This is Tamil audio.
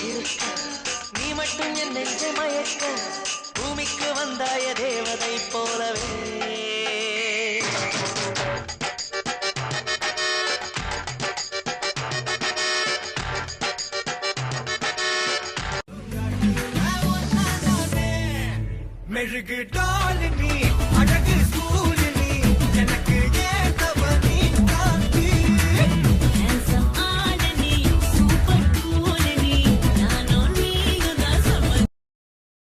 இருக்க நீ மட்டும் என் நெஞ்ச மயக்க பூமிக்கு வந்தாய தேவதை போலவே மெழுகு டாலினி